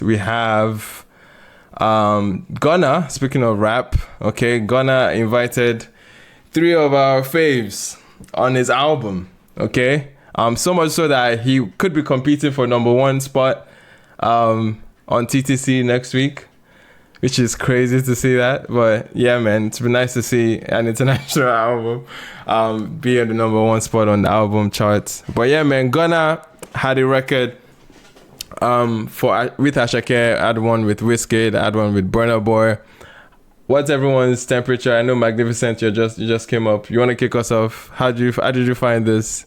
We have Gunna. Speaking of rap, okay, Gunna invited 3 of our faves on his album. Okay, so much so that he could be competing for #1 spot on TTC next week, which is crazy to see that. But yeah, man, it's been nice to see an international album be on the #1 spot on the album charts. But yeah, man, Gunna had a record with Asake, had one with Wizkid, had one with Burna Boy. What's everyone's temperature? I know Magnificent, you just came up. You want to kick us off? How did you find this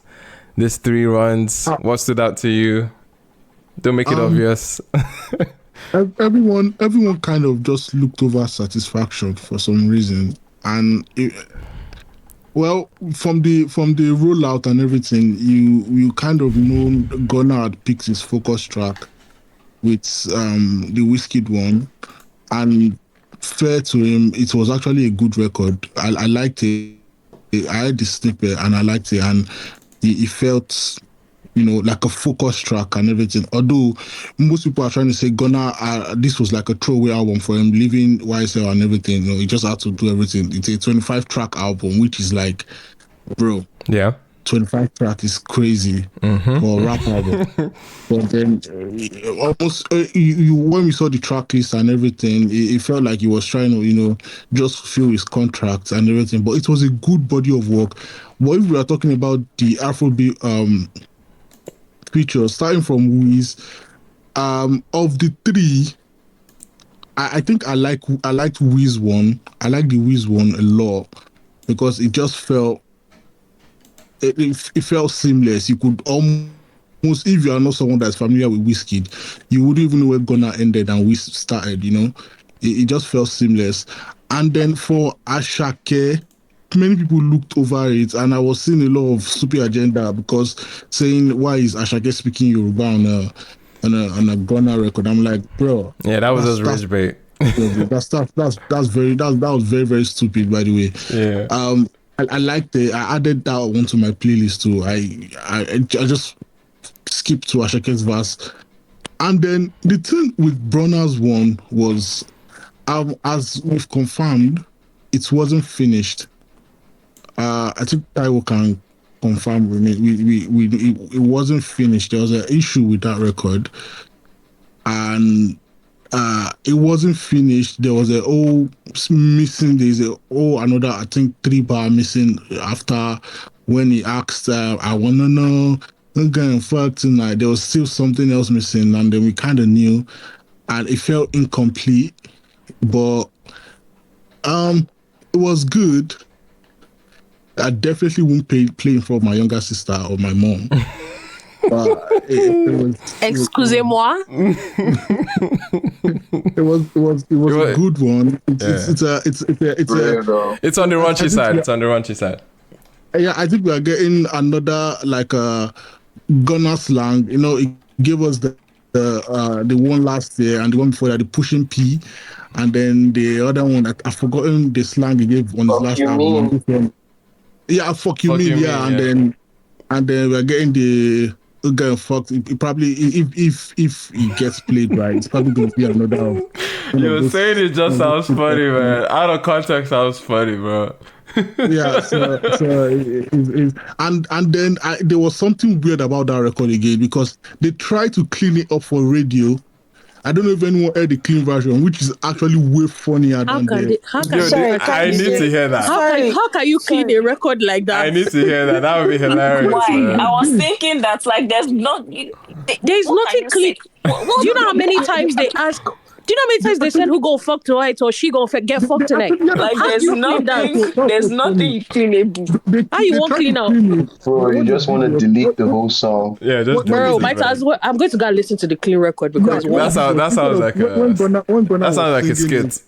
3 runs? What stood out to you? Don't make it obvious. Everyone kind of just looked over Satisfaction for some reason, and from the rollout and everything, you kind of know Gunna had picked his focus track with the Wizkid one, and fair to him, it was actually a good record. I liked it. I heard the snippet and I liked it, and it felt, like a focus track and everything. Although most people are trying to say Gunna, this was like a throwaway album for him, leaving YSL and everything. He just had to do everything. It's a 25-track album, which is like, bro. Yeah. 25 track is crazy for a rap album. But then almost when we saw the track list and everything, it felt like he was trying to, just fulfill his contract and everything. But it was a good body of work. But if we are talking about the Afrobeat features, starting from Wiz, of the 3, I think I liked Wiz one. I like the Wiz one a lot because it just felt. It felt seamless. You could almost, if you are not someone that's familiar with Wizkid, you wouldn't even know where Gunna ended and Wiz started, It just felt seamless. And then for Asake, many people looked over it, and I was seeing a lot of stupid agenda because saying, why is Asake speaking Yoruba on a Gunna record? I'm like, bro. Yeah, that was just rich bait. That was very, very stupid, by the way. Yeah. I liked it. I added that one to my playlist too. I just skipped to Ashake's verse. And then the thing with Burna's one was, as we've confirmed, it wasn't finished. I think Taiwo can confirm with me. It wasn't finished. There was an issue with that record. And it wasn't finished. There was missing. There's another, I think, 3 bar missing after when he asked, I want to know, I'm going to fuck tonight. There was still something else missing, and then we kind of knew, and it felt incomplete, but it was good. I definitely won't play in front of my younger sister or my mom. Excusez-moi. It was a good one. It's on the raunchy side. It's on the raunchy side. Yeah, I think we are getting another like a Gunna slang. It gave us the one last year and the one before that, the pushing P, and then the other one I've forgotten the slang he gave on his last album. Yeah, fuck you mean, yeah, and then we're getting the guy fucked. It probably, if he gets played right, it's probably going to be another. You're saying it just sounds funny, man. Out of context, sounds funny, bro. Yeah, and then there was something weird about that record again because they tried to clean it up for radio. I don't know if anyone heard the clean version, which is actually way funnier than the... I need to hear that. How can you clean a record like that? I need to hear that. That would be hilarious. Why? Man. I was thinking that there's nothing clean. Do you know how many times they ask... Do you know how many times they said who go fuck tonight or she go get fucked tonight? Like there's nothing cleanable. How you won't clean out? Bro, you just want to delete the whole song. Yeah, just bro, might as well. I'm going to go listen to the clean record because that sounds like a skit.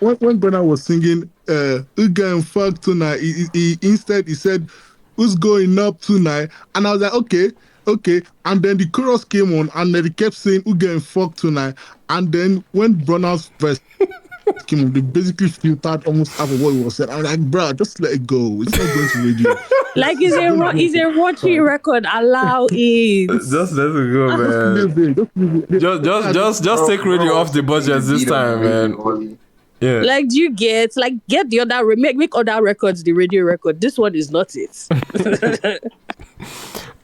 When Gunna was singing "Who going fuck tonight," he instead said "Who's going up tonight," and I was like, okay, and then the chorus came on, and then he kept saying "Who getting fucked tonight," and then when Burna's verse They basically filtered almost half of what was said. I was like, bruh, just let it go. It's not going to radio. Like, is a raunchy record? Allow it. Just let it go, man. Just take radio off the budget this time, man. Yeah. Like, do you get the other make other records the radio record? This one is not it.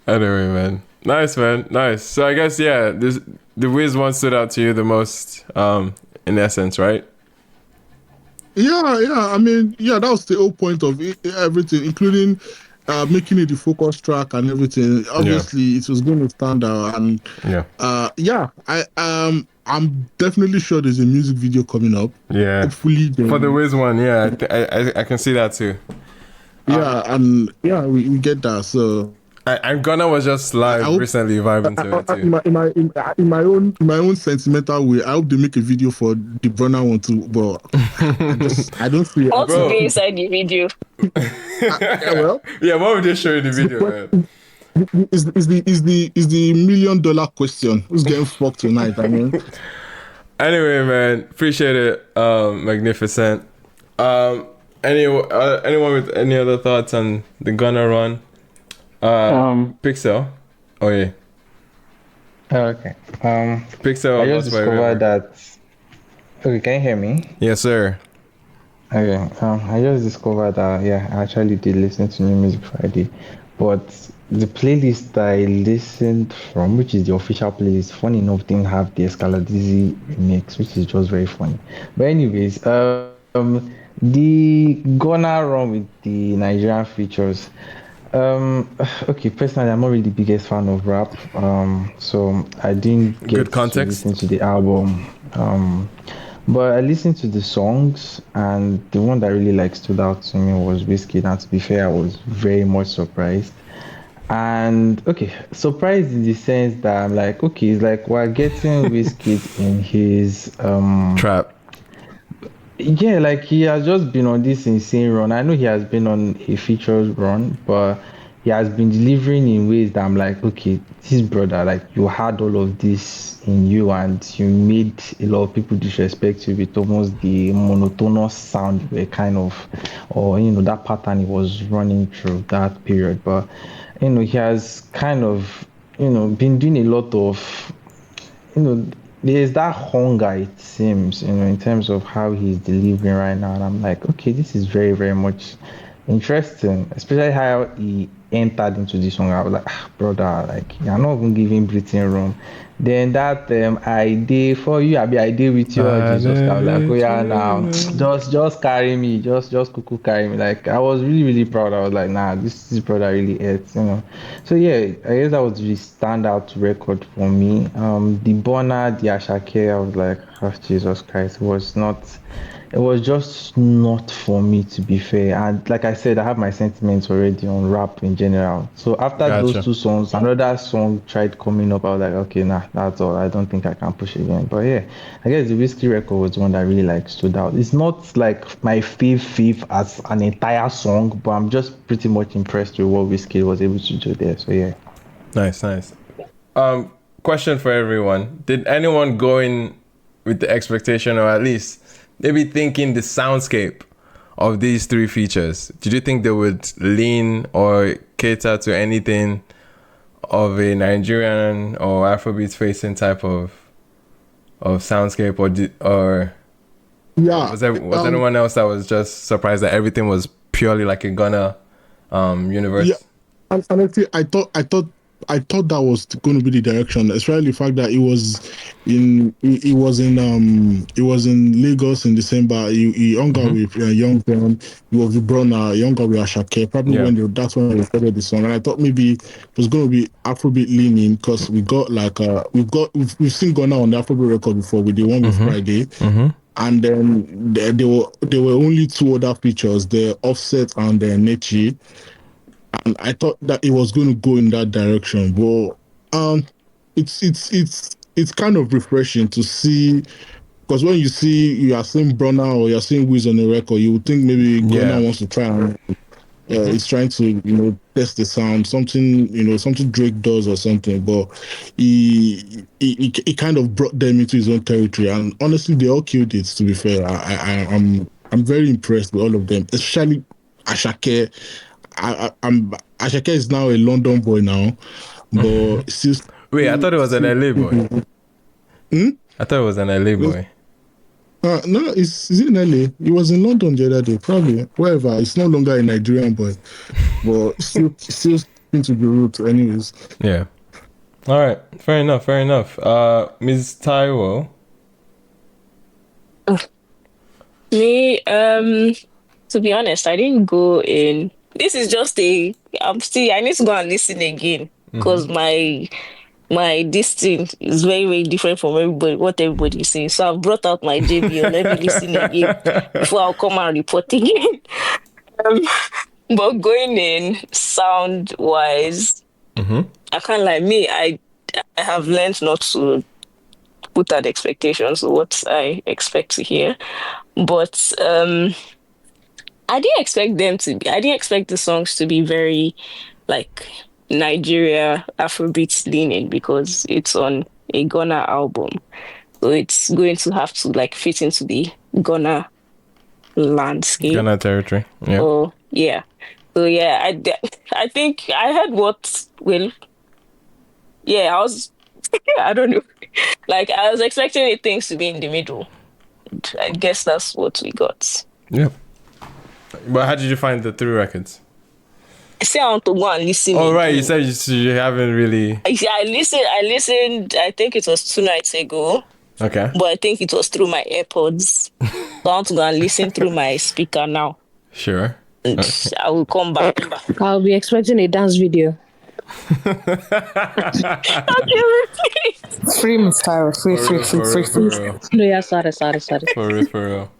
Anyway, man. Nice, man. Nice. So I guess the Wiz one stood out to you the most, in essence, right? Yeah. I mean, that was the whole point of everything, including making it the focus track and everything. Obviously, it was going to stand out, and I'm definitely sure there's a music video coming up. Yeah. Hopefully, for the Wiz one, I can see that too. We get that. So. And Gunna was just live recently vibing to it too. In my own sentimental way, I hope they make a video for the Burna one too. But I don't see it. What's going inside the video? What would they show in the video, man? Is the $1 million question? Who's getting fucked tonight? I mean. Anyway, man, appreciate it. Magnificent. Anyone with any other thoughts on the Gunna run? Pixel. Oh yeah. Okay. Pixel. I just discovered that. Okay, can you hear me? Yes, sir. Okay. I just discovered that I actually did listen to New Music Friday, but the playlist I listened from, which is the official playlist, funny enough, didn't have the Escaladizi remix, which is just very funny. But anyways, the Gunna run with the Nigerian features. Okay, personally, I'm not really the biggest fan of rap, so I didn't get to listen to the album. But I listened to the songs, and the one that really stood out to me was Wizkid. And to be fair, I was very much surprised. And surprised in the sense that I'm like, it's like we're getting Wizkid in his trap. Yeah, like he has just been on this insane run. I know he has been on a features run, but he has been delivering in ways that I'm like, this brother, like you had all of this in you and you made a lot of people disrespect you with almost the monotonous sound were kind of, or that pattern he was running through that period. But he has kind of, been doing a lot of, there's that hunger, it seems, in terms of how he's delivering right now. And I'm like, this is very, very much interesting, especially how he entered into this song. I was like, brother, like, you're not even giving breathing room. Then that I did for you, I did with you, Jesus. I was like, now, just carry me, just cuckoo carry me. Like, I was really, really proud. I was like, nah, this brother really hurts, So I guess that was the standout record for me. The Burna, the Asake, I was like, Jesus Christ, it was just not for me, to be fair. And like I said, I have my sentiments already on rap in general. So after those two songs, another song tried coming up. I was like, that's all. I don't think I can push it again. But I guess the Wizkid record was the one that really stood out. It's not like my fave as an entire song, but I'm just pretty much impressed with what Wizkid was able to do there. So Nice. Question for everyone. Did anyone go in with the expectation, or at least maybe thinking the soundscape of these three features? Did you think they would lean or cater to anything of a Nigerian or Afrobeats facing type of soundscape, or was anyone else that was just surprised that everything was purely like a Gunna universe? And honestly, I thought that was going to be the direction, especially the fact that it was in Lagos in December. He hung out with Young Brown. He was with Burna, Young out with Asake. Probably that's when they recorded the song. And I thought maybe it was going to be Afrobeat leaning, because we got we've seen Gunna on the Afrobeat record before with the one with Friday. And then there were only two other features, the Offset and the Nechi. And I thought that it was going to go in that direction, but it's kind of refreshing to see, because when you are seeing Burna or you're seeing Wiz on the record, you would think maybe Gunna wants to try and He's trying to, test the sound, something Drake does or something. But he kind of brought them into his own territory, and honestly, they all killed it. To be fair, I'm very impressed with all of them, especially Asake. Asake is now a London boy now, but still. Wait, I thought it was an LA boy. Hmm? I thought it was an LA boy. No, is it in LA? He was in London the other day, probably. Wherever. It's no longer a Nigerian boy, but still seems to be root, anyways. Yeah. All right. Fair enough. Ms. Taiwo. Me, to be honest, I didn't go in. This is just I need to go and listen again because my this thing is very, very different from what everybody says. So I've brought out my JBL. Let me listen again before I'll come and report again. But going in sound wise, I can't lie. Me, I have learned not to put that expectations of what I expect to hear. But I didn't expect the songs to be very like Nigeria Afrobeats leaning because it's on a Gunna album. So it's going to have to like fit into the Gunna landscape. Ghana territory. Yeah. Oh, yeah. So yeah, I think I heard I was I don't know. Like I was expecting things to be in the middle. I guess that's what we got. Yeah. But how did you find the 3 records? I say I want to go and listen. Oh, right. You said you haven't really... I listened, I think it was 2 nights ago. Okay. But I think it was through my AirPods. So I want to go and listen through my speaker now. Sure. And I will come back. I'll be expecting a dance video. Okay, Free, Miss Tyra. Free. For real. No, yeah, sorry. For real.